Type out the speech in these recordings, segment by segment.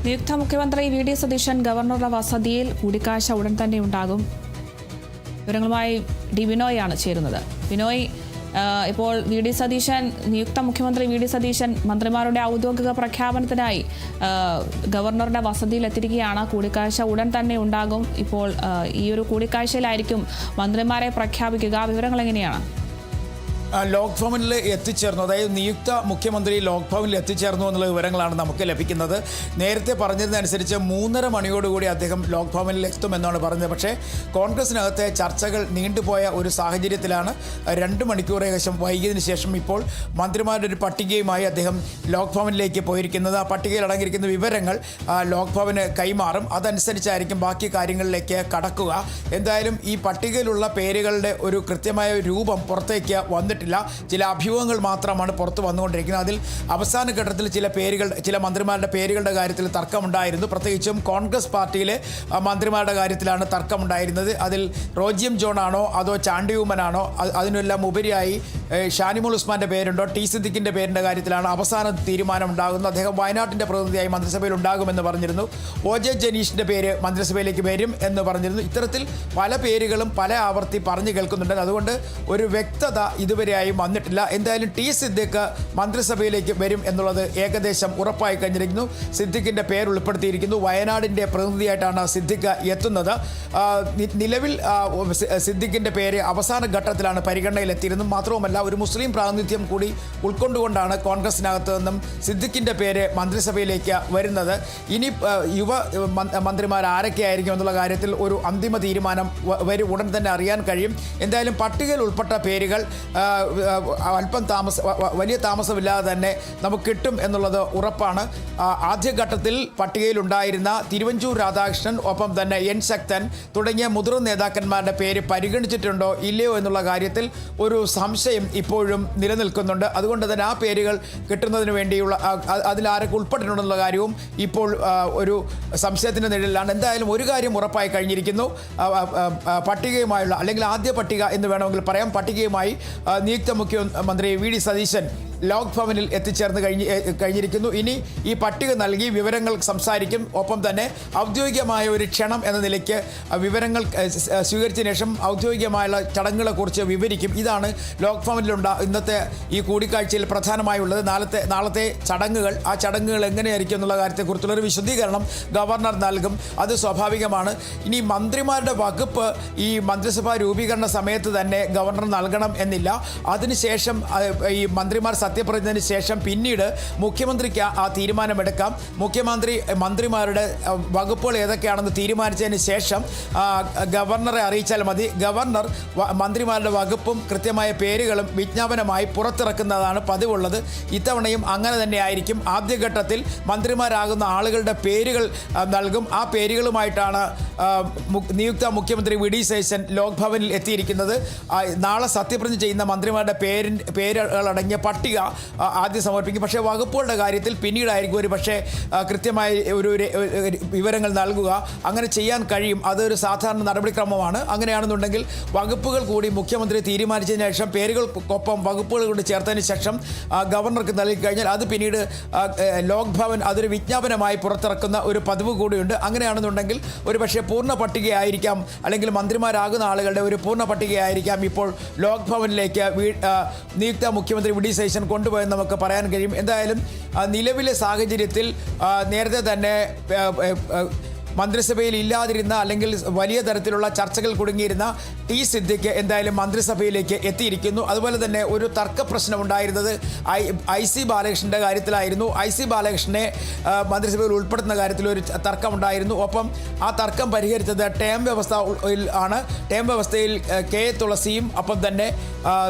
നിയുക്ത മുഖ്യമന്ത്രി V D Satheesan ഗവർണറുടെ വസതിയിൽ കൂടിക്കാഴ്ച ഉടൻ തന്നെ ഉണ്ടാകും. വിവരങ്ങളുമായി ഡി ബിനോയാണ് ചേരുന്നത്. ബിനോയ്, ഇപ്പോൾ വി ഡി സതീശൻ നിയുക്ത മുഖ്യമന്ത്രി വി ഡി സതീശൻ മന്ത്രിമാരുടെ ഔദ്യോഗിക പ്രഖ്യാപനത്തിനായി ഗവർണറുടെ വസതിയിൽ എത്തിയിരിക്കുകയാണ്. കൂടിക്കാഴ്ച ഉടൻ തന്നെ ഉണ്ടാകും. ഇപ്പോൾ ഈ ഒരു കൂടിക്കാഴ്ചയിലായിരിക്കും മന്ത്രിമാരെ പ്രഖ്യാപിക്കുക. വിവരങ്ങൾ എങ്ങനെയാണ്? ലോക് ഭവനിൽ എത്തിച്ചേർന്നു, അതായത് നിയുക്ത മുഖ്യമന്ത്രി ലോക് ഭവനിൽ എത്തിച്ചേർന്നു എന്നുള്ള വിവരങ്ങളാണ് നമുക്ക് ലഭിക്കുന്നത്. നേരത്തെ പറഞ്ഞതിനനുസരിച്ച് 3:30 മണിയോടുകൂടി അദ്ദേഹം ലോക് ഭവനിൽ എത്തുമെന്നാണ് പറഞ്ഞത്. പക്ഷേ കോൺഗ്രസിനകത്തെ ചർച്ചകൾ നീണ്ടുപോയ ഒരു സാഹചര്യത്തിലാണ് 2 മണിക്കൂർ ഏകദേശം വൈകിയതിനു ശേഷം ഇപ്പോൾ മന്ത്രിമാരുടെ ഒരു പട്ടികയുമായി അദ്ദേഹം ലോക് ഭവനിലേക്ക് പോയിരിക്കുന്നത്. ആ പട്ടികയിൽ അടങ്ങിയിരിക്കുന്ന വിവരങ്ങൾ ലോക് ഭവന് കൈമാറും. അതനുസരിച്ചായിരിക്കും ബാക്കി കാര്യങ്ങളിലേക്ക് കടക്കുക. എന്തായാലും ഈ പട്ടികയിലുള്ള പേരുകളുടെ ഒരു കൃത്യമായ രൂപം പുറത്തേക്ക് വന്നിട്ടില്ല. ചില അഭ്യൂഹങ്ങൾ മാത്രമാണ് പുറത്തു വന്നുകൊണ്ടിരിക്കുന്നത്. അതിൽ അവസാന ഘട്ടത്തിൽ ചില മന്ത്രിമാരുടെ പേരുകളുടെ കാര്യത്തിൽ തർക്കമുണ്ടായിരുന്നു. പ്രത്യേകിച്ചും കോൺഗ്രസ് പാർട്ടിയിലെ മന്ത്രിമാരുടെ കാര്യത്തിലാണ് തർക്കമുണ്ടായിരുന്നത്. അതിൽ റോജിയം ജോൺ ആണോ അതോ ചാണ്ടി ഉമ്മനാണോ, അതിനെല്ലാം ഉപരിയായി ഷാനിമോൾ ഉസ്മാൻ്റെ പേരുണ്ടോ, ടി സിദ്ദിഖിൻ്റെ പേരിൻ്റെ കാര്യത്തിലാണ് അവസാന തീരുമാനം ഉണ്ടാകുന്നത്. അദ്ദേഹം വയനാട്ടിൻ്റെ പ്രതിനിധിയായി മന്ത്രിസഭയിൽ ഉണ്ടാകുമെന്ന് പറഞ്ഞിരുന്നു. ഒ ജെ ജനീഷിൻ്റെ പേര് മന്ത്രിസഭയിലേക്ക് വരും എന്ന് പറഞ്ഞിരുന്നു. ഇത്തരത്തിൽ പല പേരുകളും പല ആവർത്തി പറഞ്ഞു കേൾക്കുന്നുണ്ട്. അതുകൊണ്ട് ഒരു വ്യക്തത ഇതുവരെയായും വന്നിട്ടില്ല. എന്തായാലും ടി സിദ്ദിഖ് മന്ത്രിസഭയിലേക്ക് വരും എന്നുള്ളത് ഏകദേശം ഉറപ്പായി കഴിഞ്ഞിരിക്കുന്നു. സിദ്ദിഖിൻ്റെ പേര് ഉൾപ്പെടുത്തിയിരിക്കുന്നു. വയനാടിൻ്റെ പ്രതിനിധിയായിട്ടാണ് സിദ്ദിഖ് എത്തുന്നത്. നിലവിൽ സിദ്ദിഖിൻ്റെ പേര് അവസാന ഘട്ടത്തിലാണ് പരിഗണനയിലെത്തിയിരുന്നത്. മാത്രവുമല്ല, ഒരു മുസ്ലിം പ്രാതിനിധ്യം കൂടി ഉൾക്കൊണ്ടുകൊണ്ടാണ് കോൺഗ്രസിനകത്ത് നിന്നും സിദ്ദിഖിൻ്റെ പേര് മന്ത്രിസഭയിലേക്ക് വരുന്നത്. ഇനി യുവ മന്ത്രിമാർ ആരൊക്കെയായിരിക്കും എന്നുള്ള കാര്യത്തിൽ ഒരു അന്തിമ തീരുമാനം ഉടൻ തന്നെ അറിയാൻ കഴിയും. എന്തായാലും പട്ടികയിൽ ഉൾപ്പെട്ട പേരുകൾ അല്പം വലിയ താമസമില്ലാതെ തന്നെ നമുക്ക് കിട്ടും എന്നുള്ളത് ഉറപ്പാണ്. ആദ്യഘട്ടത്തിൽ പട്ടികയിലുണ്ടായിരുന്ന തിരുവഞ്ചൂർ രാധാകൃഷ്ണൻ, ഒപ്പം തന്നെ എൻ ശക്തൻ തുടങ്ങിയ മുതിർന്ന നേതാക്കന്മാരുടെ പേര് പരിഗണിച്ചിട്ടുണ്ടോ ഇല്ലയോ എന്നുള്ള കാര്യത്തിൽ ഒരു സംശയം ഇപ്പോഴും നിലനിൽക്കുന്നുണ്ട്. അതുകൊണ്ട് തന്നെ ആ പേരുകൾ കിട്ടുന്നതിന് വേണ്ടിയുള്ള അതിലാരൊക്കെ ഉൾപ്പെട്ടിട്ടുണ്ടെന്നുള്ള കാര്യവും ഇപ്പോൾ ഒരു സംശയത്തിൻ്റെ നിഴലിലാണ്. എന്തായാലും ഒരു കാര്യം ഉറപ്പായി കഴിഞ്ഞിരിക്കുന്നു. പട്ടികയുമായുള്ള, അല്ലെങ്കിൽ ആദ്യ പട്ടിക എന്ന് വേണമെങ്കിൽ പറയാം, പട്ടികയുമായി നിയുക്ത മുഖ്യമന്ത്രി വി ഡി സതീശൻ ലോക് ഭവനിൽ എത്തിച്ചേർന്ന് കഴിഞ്ഞിരിക്കുന്നു. ഇനി ഈ പട്ടിക നൽകി വിവരങ്ങൾ സംസാരിക്കും. ഒപ്പം തന്നെ ഔദ്യോഗികമായ ഒരു ക്ഷണം എന്ന നിലയ്ക്ക് വിവരങ്ങൾ സ്വീകരിച്ചതിന് ശേഷം ഔദ്യോഗികമായുള്ള ചടങ്ങുകളെക്കുറിച്ച് വിവരിക്കും. ഇതാണ് ലോക് ഭവനിലുണ്ട ഇന്നത്തെ ഈ കൂടിക്കാഴ്ചയിൽ പ്രധാനമായുള്ളത്. നാളത്തെ ചടങ്ങുകൾ, ആ ചടങ്ങുകൾ എങ്ങനെയായിരിക്കും എന്നുള്ള കാര്യത്തെക്കുറിച്ചുള്ളൊരു വിശദീകരണം ഗവർണർ നൽകും. അത് സ്വാഭാവികമാണ്. ഇനി മന്ത്രിമാരുടെ വകുപ്പ് ഈ മന്ത്രിസഭാ രൂപീകരണ സമയത്ത് തന്നെ ഗവർണർ നൽകണം എന്നില്ല. അതിനുശേഷം ഈ മന്ത്രിമാർ സത്യപ്രതിജ്ഞയ്ക്ക് ശേഷം പിന്നീട് മുഖ്യമന്ത്രിക്ക് ആ തീരുമാനമെടുക്കാം. മന്ത്രിമാരുടെ വകുപ്പുകൾ ഏതൊക്കെയാണെന്ന് തീരുമാനിച്ചതിന് ശേഷം ഗവർണറെ അറിയിച്ചാൽ മതി. ഗവർണർ മന്ത്രിമാരുടെ വകുപ്പും കൃത്യമായ പേരുകളും വിജ്ഞാപനമായി പുറത്തിറക്കുന്നതാണ് പതിവുള്ളത്. ഇത്തവണയും അങ്ങനെ തന്നെ ആയിരിക്കും. ആദ്യഘട്ടത്തിൽ മന്ത്രിമാരാകുന്ന ആളുകളുടെ പേരുകൾ നൽകും. ആ പേരുകളുമായിട്ടാണ് നിയുക്ത മുഖ്യമന്ത്രി വി ഡി സതീശൻ ലോക് ഭവനിൽ എത്തിയിരിക്കുന്നത്. നാളെ സത്യപ്രതിജ്ഞ ചെയ്യുന്ന മന്ത്രിമാരുടെ പേരുകളടങ്ങിയ പട്ടിക ആദ്യം സമർപ്പിക്കും. പക്ഷേ വകുപ്പുകളുടെ കാര്യത്തിൽ പിന്നീടായിരിക്കും ഒരു പക്ഷേ കൃത്യമായി ഒരു വിവരങ്ങൾ നൽകുക. അങ്ങനെ ചെയ്യാൻ കഴിയും. അതൊരു സാധാരണ നടപടിക്രമമാണ്. അങ്ങനെയാണെന്നുണ്ടെങ്കിൽ വകുപ്പുകൾ കൂടി മുഖ്യമന്ത്രി തീരുമാനിച്ചതിന് ശേഷം പേരുകൾക്കൊപ്പം വകുപ്പുകൾ കൊണ്ട് ചേർത്തതിന് ശേഷം ഗവർണർക്ക് നൽകി കഴിഞ്ഞാൽ അത് പിന്നീട് ലോക് ഭവൻ അതൊരു വിജ്ഞാപനമായി പുറത്തിറക്കുന്ന ഒരു പതിവ് കൂടിയുണ്ട്. അങ്ങനെയാണെന്നുണ്ടെങ്കിൽ ഒരു പക്ഷേ പൂർണ്ണ പട്ടികയായിരിക്കാം, അല്ലെങ്കിൽ മന്ത്രിമാരാകുന്ന ആളുകളുടെ ഒരു പൂർണ്ണ പട്ടികയായിരിക്കാം ഇപ്പോൾ ലോക് ഭവനിലേക്ക് നിയുക്ത മുഖ്യമന്ത്രി വി ഡി സതീശൻ കൊണ്ടുപോയെന്ന് നമുക്ക് പറയാൻ കഴിയും. എന്തായാലും നിലവിലെ സാഹചര്യത്തിൽ നേരത്തെ തന്നെ മന്ത്രിസഭയിൽ ഇല്ലാതിരുന്ന, അല്ലെങ്കിൽ വലിയ തരത്തിലുള്ള ചർച്ചകൾ കുടുങ്ങിയിരുന്ന ടി സിദ്ദിഖ് എന്തായാലും മന്ത്രിസഭയിലേക്ക് എത്തിയിരിക്കുന്നു. അതുപോലെ തന്നെ ഒരു തർക്ക പ്രശ്നം ഉണ്ടായിരുന്നത് ഐ.സി. ബാലകൃഷ്ണൻ്റെ കാര്യത്തിലായിരുന്നു. ഐ.സി. ബാലകൃഷ്ണനെ മന്ത്രിസഭയിൽ ഉൾപ്പെടുത്തുന്ന കാര്യത്തിൽ ഒരു തർക്കമുണ്ടായിരുന്നു. ഒപ്പം ആ തർക്കം പരിഹരിച്ചത് ടേം വ്യവസ്ഥയിൽ ആണ്. ടേം വ്യവസ്ഥയിൽ കെ തുളസിയും ഒപ്പം തന്നെ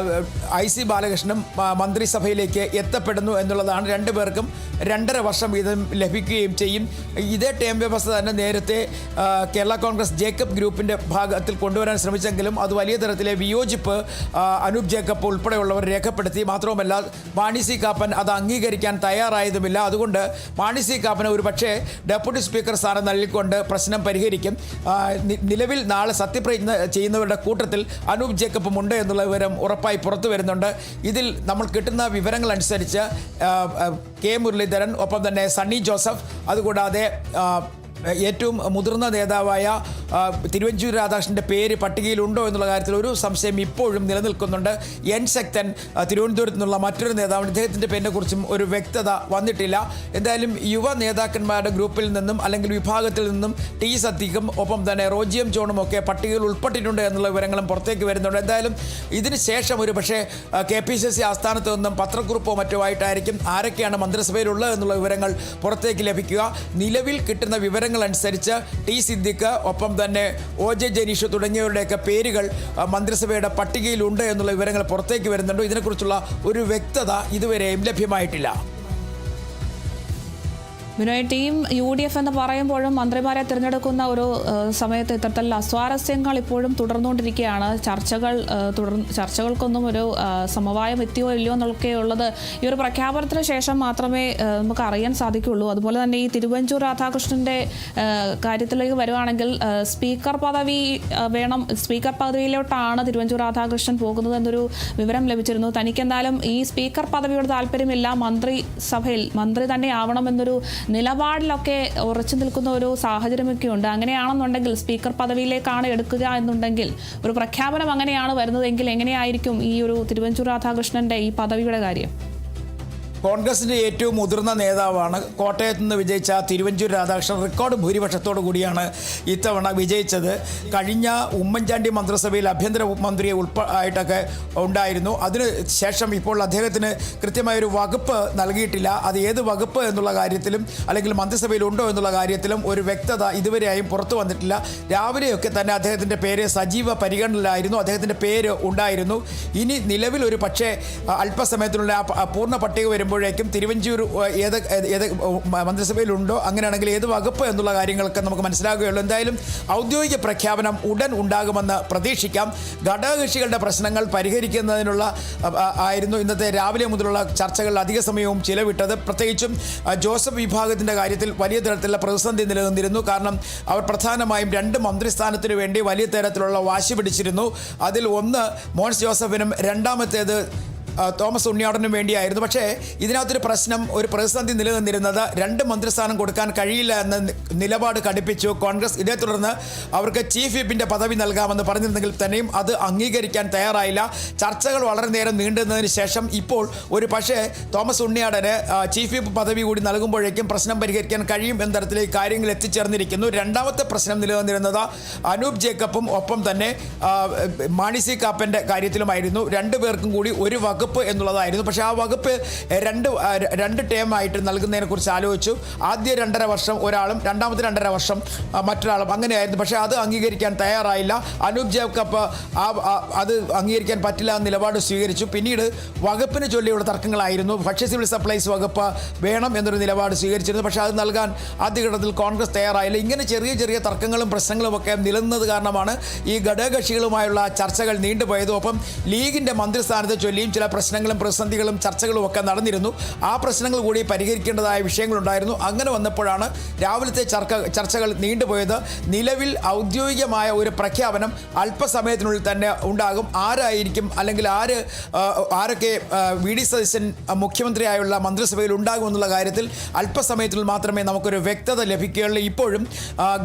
ഐ.സി. ബാലകൃഷ്ണനും മന്ത്രിസഭയിലേക്ക് എത്തപ്പെടുന്നു എന്നുള്ളതാണ്. രണ്ടുപേർക്കും 2.5 വർഷം വീതം ലഭിക്കുകയും ചെയ്യും. ഇതേ ടേം വ്യവസ്ഥ തന്നെ നേരത്തെ കേരള കോൺഗ്രസ് ജേക്കബ് ഗ്രൂപ്പിൻ്റെ ഭാഗത്തിൽ കൊണ്ടുവരാൻ ശ്രമിച്ചെങ്കിലും അത് വലിയ തരത്തിലെ വിയോജിപ്പ് അനൂപ് ജേക്കബ് ഉൾപ്പെടെയുള്ളവർ രേഖപ്പെടുത്തി. മാത്രവുമല്ല മാണി സി കാപ്പൻ അത് അംഗീകരിക്കാൻ തയ്യാറായതുമില്ല. അതുകൊണ്ട് മാണി സി കാപ്പന് ഒരു പക്ഷേ ഡെപ്യൂട്ടി സ്പീക്കർ സ്ഥാനം നൽകിക്കൊണ്ട് പ്രശ്നം പരിഹരിക്കും. നിലവിൽ നാളെ സത്യപ്രതിജ്ഞ ചെയ്യുന്നവരുടെ കൂട്ടത്തിൽ അനൂപ് ജേക്കബും ഉണ്ട് എന്നുള്ള വിവരം ഉറപ്പായി പുറത്തു വരുന്നുണ്ട്. ഇതിൽ നമ്മൾ കിട്ടുന്ന വിവരങ്ങൾ അനുസരിച്ച് കെ മുരളീധരൻ, ഒപ്പം തന്നെ സണ്ണി ജോസഫ്, അതുകൂടാതെ ഏറ്റവും മുതിർന്ന നേതാവായ തിരുവഞ്ചൂർ രാധാകൃഷ്ണൻ്റെ പേര് പട്ടികയിലുണ്ടോ എന്നുള്ള കാര്യത്തിൽ ഒരു സംശയം ഇപ്പോഴും നിലനിൽക്കുന്നുണ്ട്. എൻ ശക്തൻ തിരുവനന്തപുരത്ത് നിന്നുള്ള മറ്റൊരു നേതാവാണ്. ഇദ്ദേഹത്തിൻ്റെ പേരിനെക്കുറിച്ചും ഒരു വ്യക്തത വന്നിട്ടില്ല. എന്തായാലും യുവ നേതാക്കന്മാരുടെ ഗ്രൂപ്പിൽ നിന്നും അല്ലെങ്കിൽ വിഭാഗത്തിൽ നിന്നും ടി സത്യക്കും ഒപ്പം തന്നെ റോജിയം ജോണും ഒക്കെ പട്ടികയിൽ ഉൾപ്പെട്ടിട്ടുണ്ട് എന്നുള്ള വിവരങ്ങളും പുറത്തേക്ക് വരുന്നുണ്ട്. എന്തായാലും ഇതിന് ശേഷം ഒരു പക്ഷേ KPCC ആസ്ഥാനത്ത് നിന്നും പത്രക്കുറിപ്പോ മറ്റോ ആയിട്ടായിരിക്കും ആരൊക്കെയാണ് മന്ത്രിസഭയിലുള്ളത് എന്നുള്ള വിവരങ്ങൾ പുറത്തേക്ക് ലഭിക്കുക. നിലവിൽ കിട്ടുന്ന വിവരങ്ങൾ അനുസരിച്ച് ടി സിദ്ദിഖ്, ഒപ്പം തന്നെ OJ ജനീഷ് തുടങ്ങിയവരുടെയൊക്കെ പേരുകൾ മന്ത്രിസഭയുടെ പട്ടികയിലുണ്ട് എന്നുള്ള വിവരങ്ങൾ പുറത്തേക്ക് വരുന്നുണ്ട്. ഇതിനെക്കുറിച്ചുള്ള ഒരു വ്യക്തത ഇതുവരെയും ലഭ്യമായിട്ടില്ല. ബിനോയ്, ടീം UDF എന്ന് പറയുമ്പോഴും മന്ത്രിമാരെ തിരഞ്ഞെടുക്കുന്ന ഒരു സമയത്ത് ഇത്തരത്തിലുള്ള അസ്വാരസ്യങ്ങൾ ഇപ്പോഴും തുടർന്നുകൊണ്ടിരിക്കുകയാണ്. ചർച്ചകൾക്കൊന്നും ഒരു സമവായം എത്തിയോ ഇല്ലയോ എന്നൊക്കെ ഉള്ളത് ഈ ഒരു പ്രഖ്യാപനത്തിന് ശേഷം മാത്രമേ നമുക്ക് അറിയാൻ സാധിക്കുകയുള്ളൂ. അതുപോലെ തന്നെ ഈ തിരുവഞ്ചൂർ രാധാകൃഷ്ണൻ്റെ കാര്യത്തിലേക്ക് വരുവാണെങ്കിൽ സ്പീക്കർ പദവി വേണം, സ്പീക്കർ പദവിയിലോട്ടാണ് തിരുവഞ്ചൂർ രാധാകൃഷ്ണൻ പോകുന്നത് എന്നൊരു വിവരം ലഭിച്ചിരുന്നു. തനിക്കെന്തായാലും ഈ സ്പീക്കർ പദവിയോട് താല്പര്യമില്ല, മന്ത്രിസഭയിൽ മന്ത്രി തന്നെ ആവണമെന്നൊരു നിലപാടിലൊക്കെ ഉറച്ചു നിൽക്കുന്ന ഒരു സാഹചര്യമൊക്കെ ഉണ്ട്. അങ്ങനെയാണെന്നുണ്ടെങ്കിൽ സ്പീക്കർ പദവിയിലേക്കാണ് എടുക്കുക എന്നുണ്ടെങ്കിൽ ഒരു പ്രഖ്യാപനം അങ്ങനെയാണ് വരുന്നതെങ്കിൽ എങ്ങനെയായിരിക്കും ഈ ഒരു തിരുവഞ്ചൂർ രാധാകൃഷ്ണന്റെ ഈ പദവിയുടെ കാര്യം? കോൺഗ്രസിൻ്റെ ഏറ്റവും മുതിർന്ന നേതാവാണ്. കോട്ടയത്ത് നിന്ന് വിജയിച്ച തിരുവഞ്ചൂർ രാധാകൃഷ്ണൻ റെക്കോർഡ് ഭൂരിപക്ഷത്തോടു കൂടിയാണ് ഇത്തവണ വിജയിച്ചത്. കഴിഞ്ഞ ഉമ്മൻചാണ്ടി മന്ത്രിസഭയിൽ ആഭ്യന്തര മന്ത്രിയെ ആയിട്ടൊക്കെ ഉണ്ടായിരുന്നു. അതിന് ശേഷം ഇപ്പോൾ അദ്ദേഹത്തിന് കൃത്യമായൊരു വകുപ്പ് നൽകിയിട്ടില്ല. അത് ഏത് വകുപ്പ് എന്നുള്ള കാര്യത്തിലും അല്ലെങ്കിൽ മന്ത്രിസഭയിലുണ്ടോ എന്നുള്ള കാര്യത്തിലും ഒരു വ്യക്തത ഇതുവരെയായും പുറത്തു വന്നിട്ടില്ല. രാവിലെയൊക്കെ തന്നെ അദ്ദേഹത്തിൻ്റെ പേര് സജീവ പരിഗണനയിലായിരുന്നു, അദ്ദേഹത്തിൻ്റെ പേര് ഉണ്ടായിരുന്നു. ഇനി നിലവിൽ ഒരു പക്ഷേ അല്പസമയത്തിനുള്ള പൂർണ്ണ പട്ടിക വരുമ്പോൾ തിരുവഞ്ചൂർ ഏത് മന്ത്രിസഭയിലുണ്ടോ, അങ്ങനെയാണെങ്കിൽ ഏത് വകുപ്പ് എന്നുള്ള കാര്യങ്ങളൊക്കെ നമുക്ക് മനസ്സിലാകുകയുള്ളൂ. എന്തായാലും ഔദ്യോഗിക പ്രഖ്യാപനം ഉടൻ ഉണ്ടാകുമെന്ന് പ്രതീക്ഷിക്കാം. ഘടകകക്ഷികളുടെ പ്രശ്നങ്ങൾ പരിഹരിക്കുന്നതിനുള്ള ആയിരുന്നു ഇന്നത്തെ രാവിലെ മുതലുള്ള ചർച്ചകൾ അധിക സമയവും ചിലവിട്ടത്. പ്രത്യേകിച്ചും ജോസഫ് വിഭാഗത്തിൻ്റെ കാര്യത്തിൽ വലിയ തരത്തിലുള്ള പ്രതിസന്ധി നിലനിന്നിരുന്നു. കാരണം അവർ പ്രധാനമായും 2 മന്ത്രിസ്ഥാനത്തിന് വേണ്ടി വലിയ തരത്തിലുള്ള വാശി പിടിച്ചിരുന്നു. അതിൽ ഒന്ന് മോൻസ് ജോസഫിനും രണ്ടാമത്തേത് തോമസ് ഉണ്ണിയാടനും വേണ്ടിയായിരുന്നു. പക്ഷേ ഇതിനകത്തൊരു പ്രശ്നം, ഒരു പ്രതിസന്ധി നിലനിന്നിരുന്നത് 2 മന്ത്രിസ്ഥാനം കൊടുക്കാൻ കഴിയില്ല എന്ന നിലപാട് കടുപ്പിച്ചു കോൺഗ്രസ്. ഇതേ തുടർന്ന് അവർക്ക് ചീഫ് വിപ്പിൻ്റെ പദവി നൽകാമെന്ന് പറഞ്ഞിരുന്നെങ്കിൽ തന്നെയും അത് അംഗീകരിക്കാൻ തയ്യാറായില്ല. ചർച്ചകൾ വളരെ നേരം നീണ്ടുന്നതിന് ശേഷം ഇപ്പോൾ ഒരു പക്ഷേ തോമസ് ഉണ്ണിയാടന് ചീഫ് വിപ്പ് പദവി കൂടി നൽകുമ്പോഴേക്കും പ്രശ്നം പരിഹരിക്കാൻ കഴിയും എന്ന തരത്തിലേക്ക് കാര്യങ്ങൾ എത്തിച്ചേർന്നിരിക്കുന്നു. രണ്ടാമത്തെ പ്രശ്നം നിലനിന്നിരുന്നത് അനൂപ് ജേക്കബും ഒപ്പം തന്നെ മാണി സി കാപ്പൻ്റെ കാര്യത്തിലുമായിരുന്നു. 2 പേർക്കും കൂടി ഒരു വകുപ്പ് എന്നുള്ളതായിരുന്നു. പക്ഷേ ആ വകുപ്പ് രണ്ട് ടേമായിട്ട് നൽകുന്നതിനെക്കുറിച്ച് ആലോചിച്ചു. ആദ്യ 2.5 വർഷം ഒരാളും രണ്ടാമത്തെ 2.5 വർഷം മറ്റൊരാളും, അങ്ങനെയായിരുന്നു. പക്ഷേ അത് അംഗീകരിക്കാൻ തയ്യാറായില്ല. അനൂപ് ജേക്കബ് അത് അംഗീകരിക്കാൻ പറ്റില്ല എന്ന നിലപാട് സ്വീകരിച്ചു. പിന്നീട് വകുപ്പിന് ചൊല്ലിയുള്ള തർക്കങ്ങളായിരുന്നു. ഭക്ഷ്യ സിവിൽ സപ്ലൈസ് വകുപ്പ് വേണം എന്നൊരു നിലപാട് സ്വീകരിച്ചിരുന്നു. പക്ഷേ അത് നൽകാൻ ആദ്യഘട്ടത്തിൽ കോൺഗ്രസ് തയ്യാറായില്ല. ഇങ്ങനെ ചെറിയ ചെറിയ തർക്കങ്ങളും പ്രശ്നങ്ങളും ഒക്കെ നിലനിന്നത് കാരണമാണ് ഈ ഘടകകക്ഷികളുമായുള്ള ചർച്ചകൾ നീണ്ടുപോയത്. ഒപ്പം ലീഗിൻ്റെ മന്ത്രിസ്ഥാനത്തെ ചൊല്ലിയും ചില പ്രശ്നങ്ങളും പ്രതിസന്ധികളും ചർച്ചകളും ഒക്കെ നടന്നിരുന്നു. ആ പ്രശ്നങ്ങൾ കൂടി പരിഹരിക്കേണ്ടതായ വിഷയങ്ങളുണ്ടായിരുന്നു. അങ്ങനെ വന്നപ്പോഴാണ് രാവിലത്തെ ചർച്ചകൾ നീണ്ടുപോയത്. നിലവിൽ ഔദ്യോഗികമായ ഒരു പ്രഖ്യാപനം അല്പസമയത്തിനുള്ളിൽ തന്നെ ഉണ്ടാകും. ആരായിരിക്കും അല്ലെങ്കിൽ ആരൊക്കെ VD സതീശൻ മുഖ്യമന്ത്രിയായുള്ള മന്ത്രിസഭയിൽ ഉണ്ടാകുമെന്നുള്ള കാര്യത്തിൽ അല്പസമയത്തിൽ മാത്രമേ നമുക്കൊരു വ്യക്തത ലഭിക്കുകയുള്ളൂ. ഇപ്പോഴും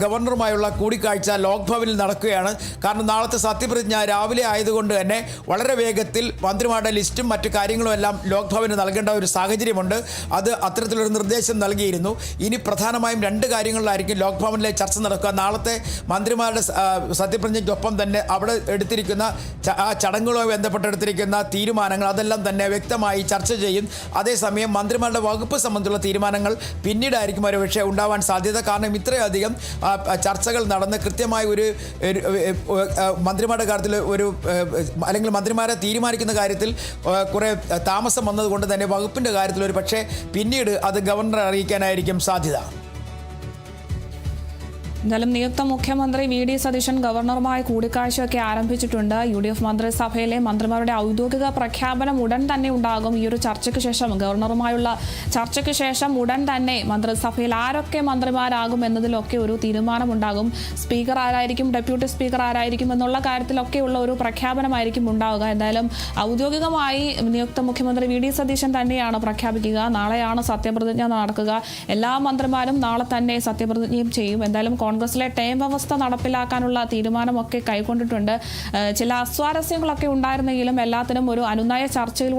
ഗവർണറുമായുള്ള കൂടിക്കാഴ്ച ലോക് ഭവനിൽ നടക്കുകയാണ്. കാരണം നാളത്തെ സത്യപ്രതിജ്ഞ രാവിലെ ആയതുകൊണ്ട് തന്നെ വളരെ വേഗത്തിൽ മന്ത്രിമാരുടെ ലിസ്റ്റും മറ്റു കാര്യങ്ങളും എല്ലാം ലോക് ഭവന് നൽകേണ്ട ഒരു സാഹചര്യമുണ്ട്. അത് അത്തരത്തിലൊരു നിർദ്ദേശം നൽകിയിരുന്നു. ഇനി പ്രധാനമായും 2 കാര്യങ്ങളിലായിരിക്കും ലോക് ഭവനിലെ ചർച്ച നടക്കുക. നാളത്തെ മന്ത്രിമാരുടെ സത്യപ്രതിജ്ഞയ്ക്കൊപ്പം തന്നെ അവിടെ എടുത്തിരിക്കുന്ന ആ ചടങ്ങുകളുമായി ബന്ധപ്പെട്ടെടുത്തിരിക്കുന്ന തീരുമാനങ്ങൾ അതെല്ലാം തന്നെ വ്യക്തമായി ചർച്ച ചെയ്യും. അതേസമയം മന്ത്രിമാരുടെ വകുപ്പ് സംബന്ധിച്ചുള്ള തീരുമാനങ്ങൾ പിന്നീടായിരിക്കും ഒരു വിഷയം ഉണ്ടാവാൻ സാധ്യത. കാരണം ഇത്രയധികം ചർച്ചകൾ നടന്ന് കൃത്യമായ ഒരു മന്ത്രിമാരുടെ കാര്യത്തിൽ അല്ലെങ്കിൽ മന്ത്രിമാരെ തീരുമാനിക്കുന്ന കാര്യത്തിൽ കുറേ താമസം വന്നതുകൊണ്ട് തന്നെ വകുപ്പിൻ്റെ കാര്യത്തിൽ ഒരു പക്ഷേ പിന്നീട് അത് ഗവർണറെ അറിയിക്കാനായിരിക്കും സാധ്യത. എന്തായാലും നിയുക്ത മുഖ്യമന്ത്രി വി ഡി സതീശൻ ഗവർണറുമായി കൂടിക്കാഴ്ചയൊക്കെ ആരംഭിച്ചിട്ടുണ്ട്. UDF മന്ത്രിസഭയിലെ മന്ത്രിമാരുടെ ഔദ്യോഗിക പ്രഖ്യാപനം ഉടൻ തന്നെ ഉണ്ടാകും. ഈ ഒരു ചർച്ചയ്ക്ക് ശേഷം, ഗവർണറുമായുള്ള ചർച്ചയ്ക്ക് ശേഷം ഉടൻ തന്നെ മന്ത്രിസഭയിൽ ആരൊക്കെ മന്ത്രിമാരാകും എന്നതിലൊക്കെ ഒരു തീരുമാനമുണ്ടാകും. സ്പീക്കർ ആരായിരിക്കും, ഡെപ്യൂട്ടി സ്പീക്കർ ആരായിരിക്കും എന്നുള്ള കാര്യത്തിലൊക്കെയുള്ള ഒരു പ്രഖ്യാപനമായിരിക്കും ഉണ്ടാവുക. എന്തായാലും ഔദ്യോഗികമായി നിയുക്ത മുഖ്യമന്ത്രി വി ഡി സതീശൻ തന്നെയാണ് പ്രഖ്യാപിക്കുക. നാളെയാണ് സത്യപ്രതിജ്ഞ നടക്കുക. എല്ലാ മന്ത്രിമാരും നാളെ തന്നെ സത്യപ്രതിജ്ഞയും ചെയ്യും. എന്തായാലും കോൺഗ്രസിലെ ടേം വ്യവസ്ഥ നടപ്പിലാക്കാനുള്ള തീരുമാനമൊക്കെ കൈക്കൊണ്ടിട്ടുണ്ട്. ചില അസ്വാരസ്യങ്ങളൊക്കെ ഉണ്ടായിരുന്നെങ്കിലും എല്ലാത്തിനും ഒരു അനുനയ ചർച്ചയിലൂടെ